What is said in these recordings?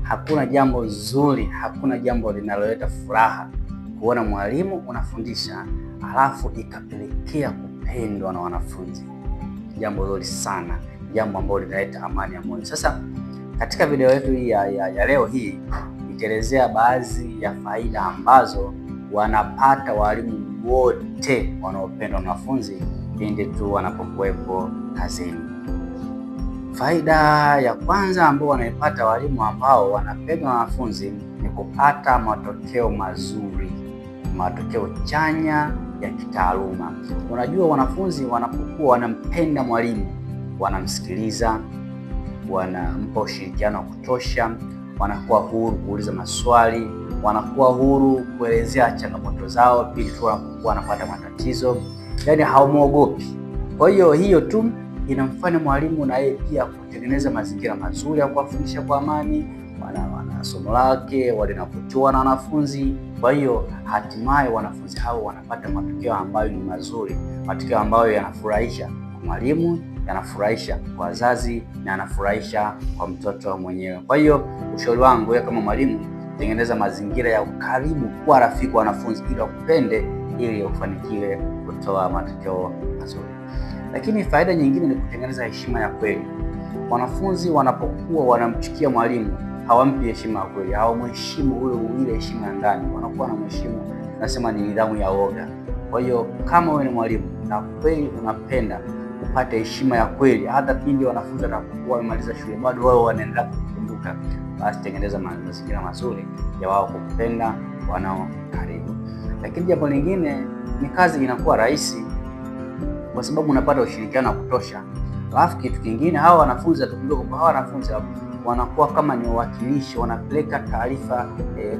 Hakuna jambo zuri, hakuna jambo linaloleta furaha kuona mwalimu unafundisha halafu ikapelekea kupendwa na wanafunzi. Jambo zuri sana, jambo ambalo linaleta amani ya moyo. Sasa katika video yetu hii ya leo hii nitaelezea baadhi ya faida ambazo wanapata walimu wote wanaopenda wanafunzi pindi tu wanapokuwepo kazini. Faida ya kwanza ambao wanaipata walimu ambao wanapenda wanafunzi ni kupata matokeo mazuri, matokeo chanya ya kitaaluma. Unajua, wanafunzi wanapokuwa wanampenda mwalimu, wanamsikiliza, wanampa ushirikiano wa kutosha, wanakuwa huru kuuliza maswali, wanakuwa huru kuelezea changamoto zao pindi tu wanapokuwa wanapata matatizo, yaani hawamwogopi. Kwa hiyo tu inamfanya mwalimu na yeye pia kutengeneza mazingira mazuri ya kuwafundisha kwa amani, wana somo lake walinavutiwa na wanafunzi. Kwa hiyo hatimaye wanafunzi hao wanapata matokeo ambayo ni mazuri, matokeo ambayo yanafurahisha kwa mwalimu, yanafurahisha kwa wazazi na yanafurahisha kwa mtoto mwenyewe. Kwa hiyo ushauri wangu wewe kama mwalimu, tengeneza mazingira ya ukaribu, kuwa rafiki wa wanafunzi ili wakupende, ili ufanikiwe kutoa matokeo mazuri. Lakini faida nyingine ni kutengeneza heshima ya kweli. Wanafunzi wanapokuwa wanamchukia mwalimu, hawampi heshima ya kweli, hawamheshimu ile heshima ya ndani, wanakuwa na mheshimu, tunasema ni nidhamu ya woga. Kwa hiyo kama wewe ni mwalimu na kweli unapenda upate heshima ya kweli, hata pindi wanafunzi wanapokuwa wamemaliza shule bado wao wanaendelea kukumbuka, basi tengeneza mazingira mazuri ya wao kukupenda wanao karibu. Lakini jambo lingine ni kazi inakuwa rahisi kwa sababu unapata ushirikiano wa kutosha. Alafu kitu kingine, hawa wanafunzi watakumbuka kwamba hawa wanafunzi wanakuwa kama ni wawakilishi, wanapeleka taarifa.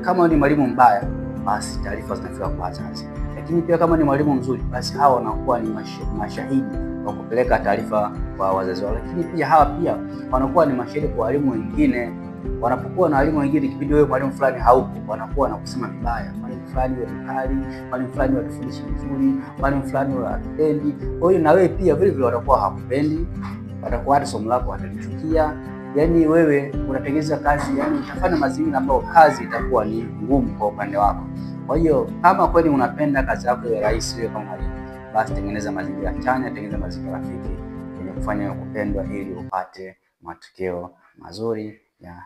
Kama ni mwalimu mbaya, basi taarifa zinafika kwa wazazi, lakini pia kama ni mwalimu mzuri, basi hawa wanakuwa ni mashahidi wa kupeleka taarifa kwa wazazi wao. Lakini pia hawa pia wanakuwa ni mashahidi kwa walimu wengine. Wanapokuwa na walimu wengine kipindi wewe mwalimu fulani haupo, wanakuwa na kusema vibaya, mwalimu fulani ni mkali, mwalimu fulani hatufundishi vizuri, mwalimu fulani hatupendi. Kwa hiyo na wewe pia vile vile watakuwa hakupendi, watakuwa hata somo lako watalichukia. Yaani wewe unatengeneza kazi, yaani utafanya mazingira ambayo kazi itakuwa ni ngumu kwa upande wako. Kwa hiyo kama kweli unapenda kazi yako iwe rahisi wewe kama mwalimu, basi tengeneza mazingira chanya, tengeneza mazingira rafiki yenye kufanya kupendwa ili upate matokeo mazuri ya